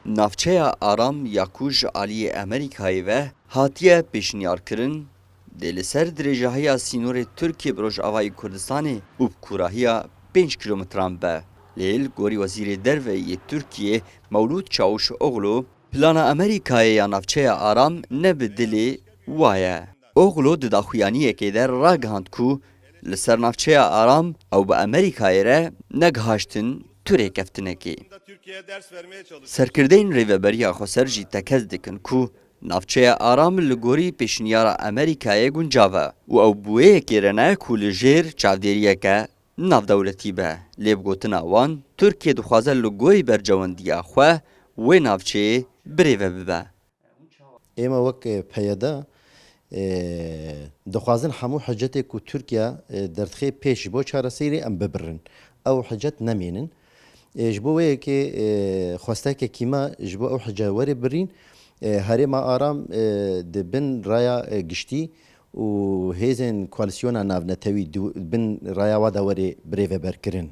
Navçeya Aram ya ku ji aliyê Amerîkayê ve hatiye pêşniyarkirin dê li ser dirêjahiya sînorê Tirkiye bi Rojavayê Kurdistanê û bi kurahiya 5 kilometran be. Lêl gorî Wezîrê Derveyê Tirkiye Mewlûd Çavuşoğlu plana Amerîkayê ya navçeya Aram ne bi dilê wa ye. Oğlu di daxuyaniyekê de ragihand ku li ser navçeya Aram ew bi Amerîkayê re negihaştin Türêkeftinekê. Serkirdeyên rêveberiya Xweser jî tekez dikin ku navçeya Aram li gorî pêşniyara Amerîkayê guncav e û ew bûyeyekê re ne ku li jêr çavdêriyeke navdewletî be. Lê bi gotina wan, Tirkiye dixwaze li gorî bercewendiya xwe wê navçeyê birêve bibe. ئێمە وەک پەیەدا دەخوازن هەموو حەجەتێک و تورکیا دەردخێ پێش بۆ چارەسەیری ئەم ببرن ئەو حەجەت نەمێنن ji bo wêyekê xwestekekî me ji bo ew hece werê birîn herêma aram di bin raya giştî û hêzên koalisyona navnetewî bin raya wa da werê birêveberkirin.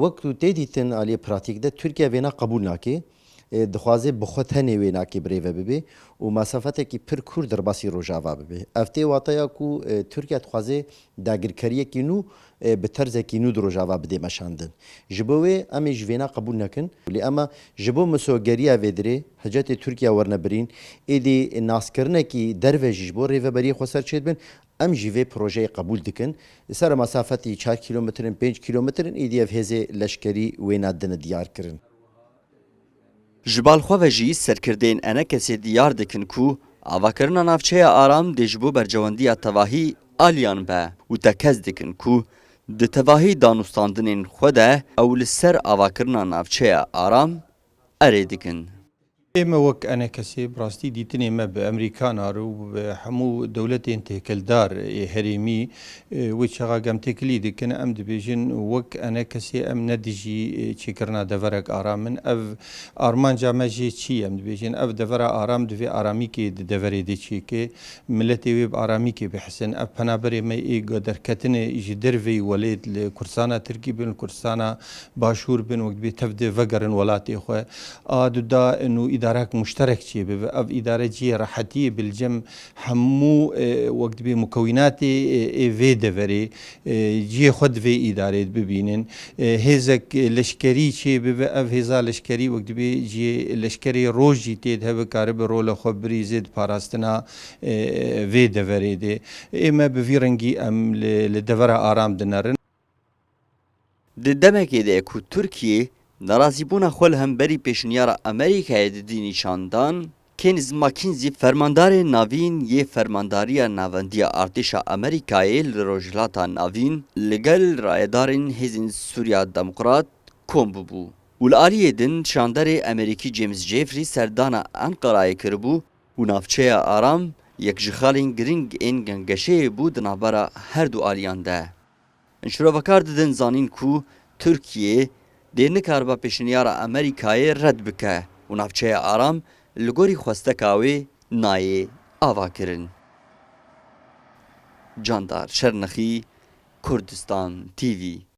Wek tu tê dîtin aliyê pratik de Tirkiye vêna qebûl nake dixwaze bi xwe tenê wê nakê birêve bibe û mesafetekî pir kur derbasî Rojava bibe. Ev tê wataya ku Tirkiye dixwaze dagirkeriyekî nû bi terzekî nû di Rojava bide meşandin. Ji bo wê em ê ji vêna qebûl nekin lê ema ji bo misogeriya vê dirê hecetê Tirkiye wernebirîn êdî naskirinekî derve jî ji bo rêveberiyê xwe ser çêdibin em jî vê projeyê qebûl dikin. Ser mesafetî 4 kilometrin 5 kilometrin êdî ev hêzê leşkerî wê nadine diyar kirin. Ji balxwe ve jî serkirdeyên enekesê diyar dikin ku avakirina navçeya Aram dê ji bo bercewendiya tevahî aliyan be û tekez dikin ku di tevahî danûstandinên xwe de ew li ser avakirina navçeya Aram erê dikin. ئێمە وەک ئەنەکەسێ بڕاستی دیتنێ مە بە ئەمریکانار و بە هەموو دەولەتێن تێکەلدار هەرێمی وی چاغاگەم تێکلی دکن ئەم دەبێژن وەک ئەنەکەسێ ئەم نەدیژی چێکردنا دەڤەرێک ئارامن ئەv ئارمانجا مەژێ چی ئەم دەبێژن ئەv دەڤەرە ئارام دەوێ ئارامیکێ دەڤەرێ دەچێکێ ملەتێ وێ ئارامیکێ بحسن ئەv پەنابەرێ مە ئێگە دەرکەتنێ ژی دەروێی وەلێت لە کورسانە ترکی بن کورسانە باشوور بن وەک بێ تەف دێ ڤەگەرن وڵاتێ خوێ ئادودا إدارات مشترك شيء أو إدارة جي راحتية بالجم همو وقت بمكونات في دفري جي خد في إدارة ببينن هزك لشكري شيء أو هزا لشكري وقت بي جي لشكري روجي تيد هذا كارب رول خبري زد باراستنا في دفري ده إما بفيرنجي أم لدفرة آرام دنارن. دمك ده كو تركيا narazîbûna xwe li hemberî pêşniyara Amerîkayê didî nîşandan, Keynes McKinsey fermandarê navîn yê fermandariya navendiya Artêşa Amerîkayê li Rojhilata Navîn li gel rayedarên hêzên Sûriya Demokrat kom bibû. û li aliyê din şanderê Amerîkî James Jeffrey serdana Enqerayê kiribû û navçeya Aram yek ji xalên giring ên gengeşeyê bû di navbera her du aliyan de. Şirovekar didin zanîn ku Tirkiye dê nikariba pêşniyara Amerîkayê red bike û navçeya Aram li gorî xwesteka wê nayê avakirin. Candar Şernexî, Kurdistan TV.